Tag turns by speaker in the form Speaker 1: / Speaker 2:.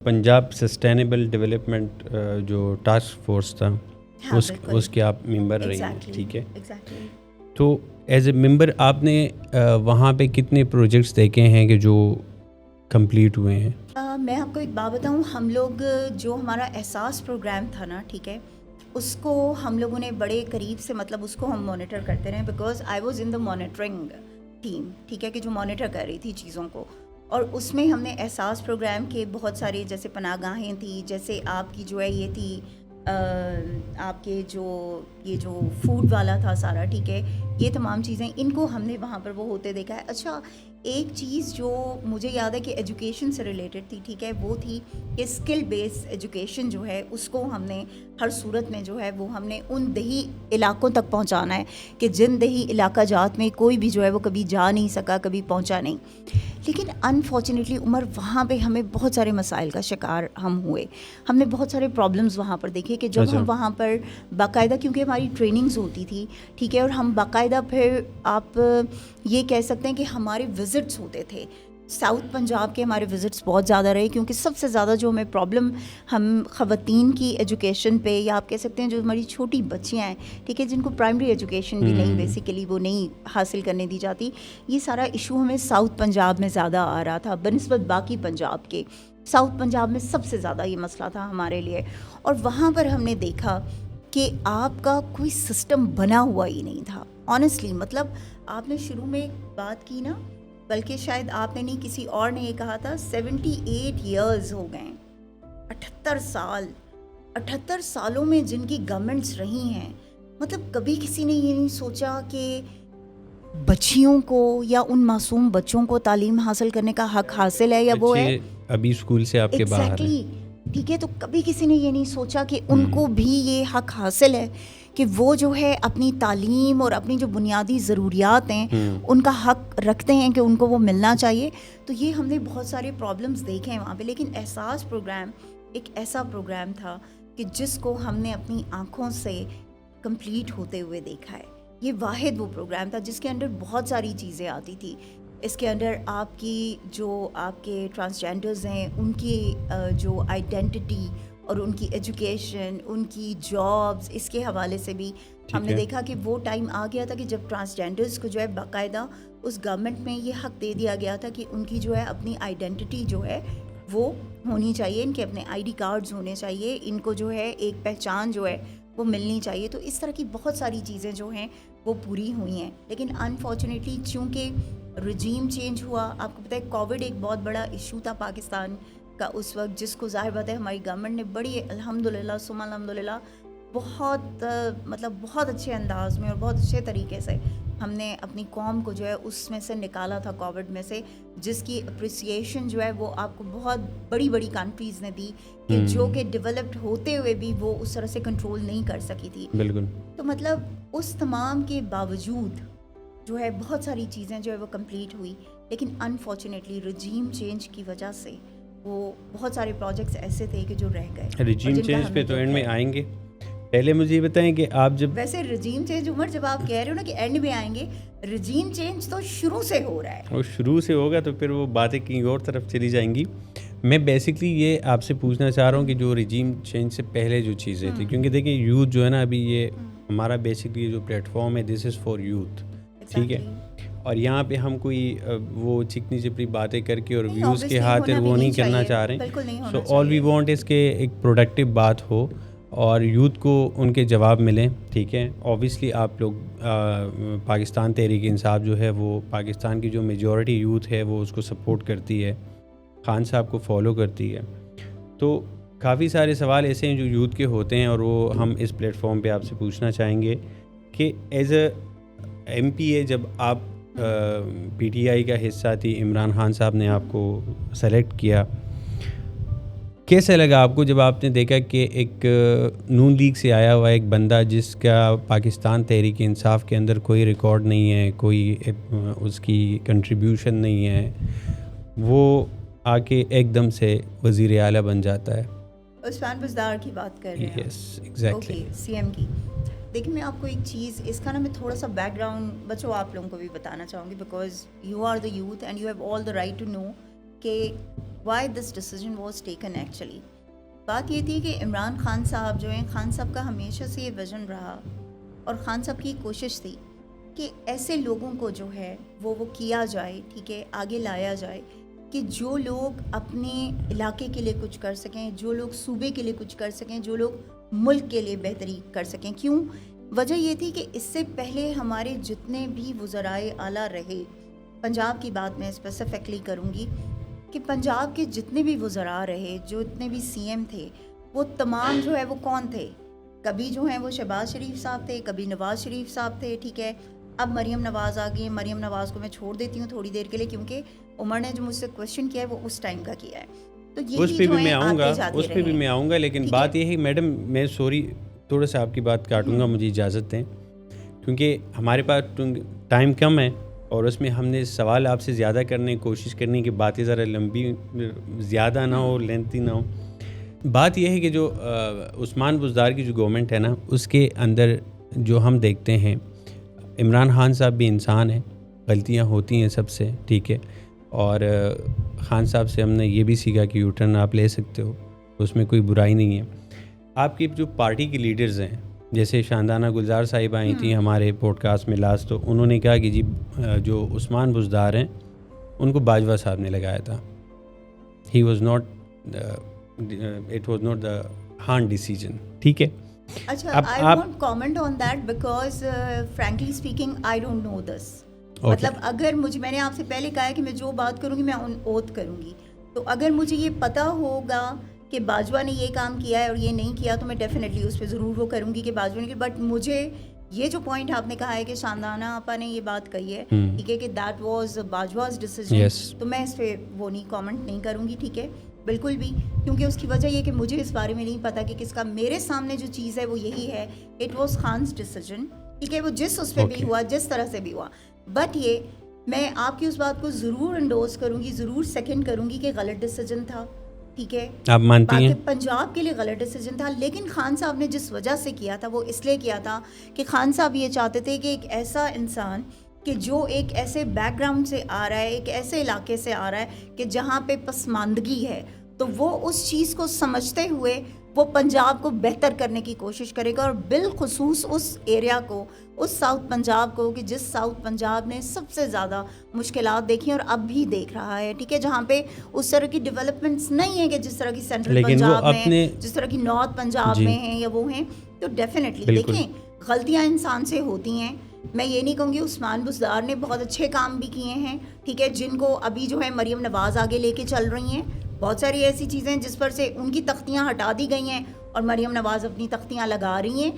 Speaker 1: Punjab sustainable development جو task force تھا اس کے آپ ممبر رہی ہیں, ٹھیک ہے. تو ایز اے ممبر آپ نے وہاں پہ کتنے پروجیکٹس دیکھے ہیں کہ جو کمپلیٹ ہوئے ہیں؟
Speaker 2: میں آپ کو ایک بات بتاؤں, ہم لوگ جو ہمارا احساس پروگرام تھا نا, ٹھیک ہے, اس کو ہم لوگوں نے بڑے قریب سے, مطلب اس کو ہم مانیٹر کرتے رہے, because I was in the monitoring team, ٹھیک ہے, کہ جو مانیٹر کر رہی تھی چیزوں کو. اور اس میں ہم نے احساس پروگرام کے بہت سارے, جیسے پناہ گاہیں تھیں, جیسے آپ کی جو ہے یہ تھی آپ کے یہ جو فوڈ والا تھا سارا, ٹھیک ہے, یہ تمام چیزیں ان کو ہم نے وہاں پر وہ ہوتے دیکھا ہے. اچھا, ایک چیز جو مجھے یاد ہے کہ ایجوکیشن سے ریلیٹڈ تھی, ٹھیک ہے, وہ تھی کہ اسکل بیس ایجوکیشن جو ہے اس کو ہم نے ہر صورت میں جو ہے وہ ہم نے ان دیہی علاقوں تک پہنچانا ہے کہ جن دیہی علاقہ جات میں کوئی بھی جو ہے وہ کبھی جا نہیں سکا, کبھی پہنچا نہیں. لیکن انفارچونیٹلی عمر وہاں پہ ہمیں بہت سارے مسائل کا شکار ہم ہوئے. ہم نے بہت سارے پرابلمز وہاں پر دیکھے کہ جب ہم وہاں پر باقاعدہ, کیونکہ ہماری ٹریننگز ہوتی تھی, ٹھیک ہے, اور ہم باقاعدہ پھر آپ یہ کہہ سکتے ہیں کہ ہمارے وزٹس ہوتے تھے. ساؤتھ پنجاب کے ہمارے وزٹس بہت زیادہ رہے, کیونکہ سب سے زیادہ جو ہمیں پرابلم ہم خواتین کی ایجوکیشن پہ, یا آپ کہہ سکتے ہیں جو ہماری چھوٹی بچیاں ہیں, ٹھیک ہے, جن کو پرائمری ایجوکیشن بھی نہیں بیسیکلی وہ نہیں حاصل کرنے دی جاتی, یہ سارا ایشو ہمیں ساؤتھ پنجاب میں زیادہ آ رہا تھا بنسبت باقی پنجاب کے. ساؤتھ پنجاب میں سب سے زیادہ یہ مسئلہ تھا ہمارے لیے. اور وہاں پر ہم نے دیکھا کہ آپ کا کوئی سسٹم بنا ہوا ہی نہیں تھا آنیسٹلی. مطلب آپ نے شروع میں بات کی نا, بلکہ شاید آپ نے نہیں, کسی اور نے یہ کہا تھا 78 ایئرز ہو گئے, 78 سالوں میں جن کی گورنمنٹس رہی ہیں. مطلب کبھی کسی نے یہ نہیں سوچا کہ بچیوں کو یا ان معصوم بچوں کو تعلیم حاصل کرنے کا حق حاصل ہے یا وہ ہے
Speaker 1: ابھی اسکول سے آپ کے باہر ہیں,
Speaker 2: ٹھیک ہے. تو کبھی کسی نے یہ نہیں سوچا کہ ان کو بھی یہ حق حاصل ہے کہ وہ جو ہے اپنی تعلیم اور اپنی جو بنیادی ضروریات ہیں ان کا حق رکھتے ہیں کہ ان کو وہ ملنا چاہیے. تو یہ ہم نے بہت سارے پرابلمس دیکھے ہیں وہاں پہ. لیکن احساس پروگرام ایک ایسا پروگرام تھا کہ جس کو ہم نے اپنی آنکھوں سے کمپلیٹ ہوتے ہوئے دیکھا ہے. یہ واحد وہ پروگرام تھا جس کے اندر بہت ساری چیزیں آتی تھی. اس کے اندر آپ کی جو آپ کے ٹرانسجینڈرز ہیں ان کی جو آئیڈینٹی اور ان کی ایجوکیشن, ان کی جابز, اس کے حوالے سے بھی ہم نے دیکھا کہ وہ ٹائم آ گیا تھا کہ جب ٹرانسجینڈرز کو جو ہے باقاعدہ اس گورنمنٹ میں یہ حق دے دیا گیا تھا کہ ان کی جو ہے اپنی آئیڈینٹی جو ہے وہ ہونی چاہیے, ان کے اپنے آئی ڈی کارڈز ہونے چاہیے, ان کو جو ہے ایک پہچان جو ہے وہ ملنی چاہیے. تو اس طرح کی بہت ساری چیزیں جو ہیں وہ پوری ہوئی ہیں. لیکن انفارچونیٹلی چونکہ رجیم چینج ہوا, آپ کو پتہ ہے کووڈ ایک بہت بڑا ایشو تھا پاکستان کا اس وقت, جس کو ظاہر بات ہے ہماری گورنمنٹ نے بڑی الحمدللہ ثم الحمدللہ بہت مطلب بہت اچھے انداز میں اور بہت اچھے طریقے سے ہم نے اپنی قوم کو جو ہے اس میں سے نکالا تھا, کووڈ میں سے, جس کی اپریسیشن جو ہے وہ آپ کو بہت بڑی بڑی کنٹریز نے دی کہ جو کہ ڈیولپڈ ہوتے ہوئے بھی وہ اس طرح سے کنٹرول نہیں کر سکی تھی.
Speaker 1: بالکل.
Speaker 2: تو مطلب اس تمام کے باوجود جو ہے بہت ساری چیزیں جو ہے وہ کمپلیٹ ہوئی. لیکن انفارچونیٹلی رجیم چینج کی وجہ سے وہ بہت سارے پروجیکٹس ایسے تھے کہ جو رہ گئے.
Speaker 1: رجیم چینج پہ تو اینڈ میں آئیں گے. پہلے مجھے یہ بتائیں کہ آپ جب
Speaker 2: ویسے رجیم چینج عمر جب آپ کہہ رہے ہو نا کہ اینڈ میں آئیں گے, رجیم چینج تو شروع سے ہو رہا ہے.
Speaker 1: وہ شروع سے ہوگا تو پھر وہ باتیں کہیں اور طرف چلی جائیں گی. میں بیسکلی یہ آپ سے پوچھنا چاہ رہا ہوں کہ جو رجیم چینج سے پہلے جو چیزیں تھیں, کیونکہ دیکھیں یوتھ جو ہے نا ابھی یہ ہمارا بیسکلی جو پلیٹ فارم ہے دس از فار یوتھ, ٹھیک ہے, اور یہاں پہ ہم کوئی وہ چکنی چپڑی باتیں کر کے اور ویوز کے خاطر وہ نہیں کرنا چاہ رہے ہیں. سو آل وی وانٹ از کہ ایک پروڈکٹیو بات ہو اور یوتھ کو ان کے جواب ملیں, ٹھیک ہے. اوبیسلی آپ لوگ پاکستان تحریک انصاف جو ہے وہ پاکستان کی جو میجورٹی یوتھ ہے وہ اس کو سپورٹ کرتی ہے, خان صاحب کو فالو کرتی ہے. تو کافی سارے سوال ایسے ہیں جو یوتھ کے ہوتے ہیں اور وہ ہم اس پلیٹ فارم پہ آپ سے پوچھنا چاہیں گے کہ ایز اے ایم پی اے جب آپ پی ٹی آئی کا حصہ تھی, عمران خان صاحب نے آپ کو سلیکٹ کیا, کیسا لگا آپ کو جب آپ نے دیکھا کہ ایک نون لیگ سے آیا ہوا ایک بندہ جس کا پاکستان تحریک انصاف کے اندر کوئی ریکارڈ نہیں ہے, کوئی اس کی کنٹریبیوشن نہیں ہے, وہ آ کے ایک دم سے وزیر اعلیٰ بن جاتا ہے؟
Speaker 2: عثمان بزدار کی بات کر رہے ہیں.
Speaker 1: Yes exactly.
Speaker 2: سی ایم کی. دیکھیں میں آپ کو ایک چیز اس کا نا میں تھوڑا سا بیک گراؤنڈ بچوں آپ لوگوں کو بھی بتانا چاہوں گی, because you are the youth and you have all the right to know کہ why this decision was taken actually. بات یہ تھی کہ عمران خان صاحب جو ہیں, خان صاحب کا ہمیشہ سے یہ ویژن رہا اور خان صاحب کی کوشش تھی کہ ایسے لوگوں کو جو ہے وہ کیا جائے, ٹھیک ہے, آگے لایا جائے کہ جو لوگ اپنے علاقے کے لیے کچھ کر سکیں, جو لوگ صوبے کے لیے کچھ کر سکیں, جو لوگ ملک کے لیے بہتری کر سکیں. کیوں؟ وجہ یہ تھی کہ اس سے پہلے ہمارے جتنے بھی وزرائے اعلیٰ رہے, پنجاب کی بات میں اسپیسیفکلی کروں گی, کہ پنجاب کے جتنے بھی وزراء رہے, جو اتنے بھی سی ایم تھے, وہ تمام جو ہے وہ کون تھے؟ کبھی جو ہیں وہ شہباز شریف صاحب تھے, کبھی نواز شریف صاحب تھے, ٹھیک ہے. اب مریم نواز آ گئی. مریم نواز کو میں چھوڑ دیتی ہوں تھوڑی دیر کے لیے, کیونکہ عمر نے جو مجھ سے کویشچن کیا ہے وہ اس ٹائم کا کیا ہے, تو
Speaker 1: اس پہ بھی میں آؤں گا, اس پہ بھی میں آؤں گا. لیکن بات یہ ہے میڈم, میں سوری تھوڑا سا آپ کی بات کاٹوں گا, مجھے اجازت دیں, کیونکہ ہمارے پاس ٹائم کم ہے اور اس میں ہم نے سوال آپ سے زیادہ کرنے کی کوشش کرنی کہ باتیں ذرا لمبی زیادہ نہ ہو, لینتھی نہ ہو. بات یہ ہے کہ جو عثمان بزدار کی جو گورنمنٹ ہے نا, اس کے اندر جو ہم دیکھتے ہیں, عمران خان صاحب بھی انسان ہیں, غلطیاں ہوتی ہیں سب سے, ٹھیک ہے, اور خان صاحب سے ہم نے یہ بھی سیکھا کہ یو ٹرن آپ لے سکتے ہو, اس میں کوئی برائی نہیں ہے. آپ کی جو پارٹی کی لیڈرز ہیں, جیسے شاندانہ گلزار صاحب آئی تھیں ہمارے پوڈ کاسٹ میں لاسٹ, تو انہوں نے کہا کہ جی جو عثمان بزدار ہیں ان کو باجوہ صاحب نے لگایا تھا. He was not, it was not the Khan decision, ٹھیک ہے.
Speaker 2: اچھا, I won't comment on that because frankly speaking I don't know this. مطلب اگر میں نے آپ سے پہلے کہا ہے کہ میں جو بات کروں گی میں آن اوتھ کروں گی, تو اگر مجھے یہ پتہ ہوگا کہ باجوہ نے یہ کام کیا ہے اور یہ نہیں کیا, تو میں ڈیفینیٹلی اس پہ ضرور وہ کروں گی کہ باجوہ نے کی. بٹ مجھے یہ جو پوائنٹ آپ نے کہا ہے کہ شاندانہ آپا نے یہ بات کہی ہے, ٹھیک ہے, کہ دیٹ واز باجواز ڈیسیجن, تو میں اس پہ وہ نہیں کامنٹ نہیں کروں گی, ٹھیک ہے, بالکل بھی. کیونکہ اس کی وجہ یہ کہ مجھے اس بارے میں نہیں پتا کہ کس کا. میرے سامنے جو چیز ہے وہ یہی ہے, اٹ واز خان's ڈیسیجن, ٹھیک ہے, وہ جس اس پہ بھی ہوا, جس طرح سے بھی ہوا. بٹ یہ میں آپ کی اس بات کو ضرور انڈورس کروں گی, ضرور سیکنڈ کروں گی کہ غلط ڈیسیجن تھا, ٹھیک ہے,
Speaker 1: آپ مانتی ہیں
Speaker 2: پنجاب کے لیے غلط ڈیسیجن تھا. لیکن خان صاحب نے جس وجہ سے کیا تھا وہ اس لیے کیا تھا کہ خان صاحب یہ چاہتے تھے کہ ایک ایسا انسان کہ جو ایک ایسے بیک گراؤنڈ سے آ رہا ہے, ایک ایسے علاقے سے آ رہا ہے کہ جہاں پہ پسماندگی ہے, تو وہ اس چیز کو سمجھتے ہوئے وہ پنجاب کو بہتر کرنے کی کوشش کرے گا, اور بالخصوص اس ایریا کو, اس ساؤتھ پنجاب کو, کہ جس ساؤتھ پنجاب نے سب سے زیادہ مشکلات دیکھی اور اب بھی دیکھ رہا ہے, ٹھیک ہے, جہاں پہ اس طرح کی ڈیولپمنٹس نہیں ہیں کہ جس طرح کی سینٹرل پنجاب میں ہیں, جس طرح کی نارتھ پنجاب میں ہیں یا وہ ہیں. تو ڈیفینیٹلی دیکھیں, غلطیاں انسان سے ہوتی ہیں. میں یہ نہیں کہوں گی, عثمان بزدار نے بہت اچھے کام بھی کیے ہیں, ٹھیک ہے, جن کو ابھی جو ہے مریم نواز آگے لے کے چل رہی ہیں. بہت ساری ایسی چیزیں جس پر سے ان کی تختیاں ہٹا دی گئی ہیں اور مریم نواز اپنی تختیاں لگا رہی ہیں,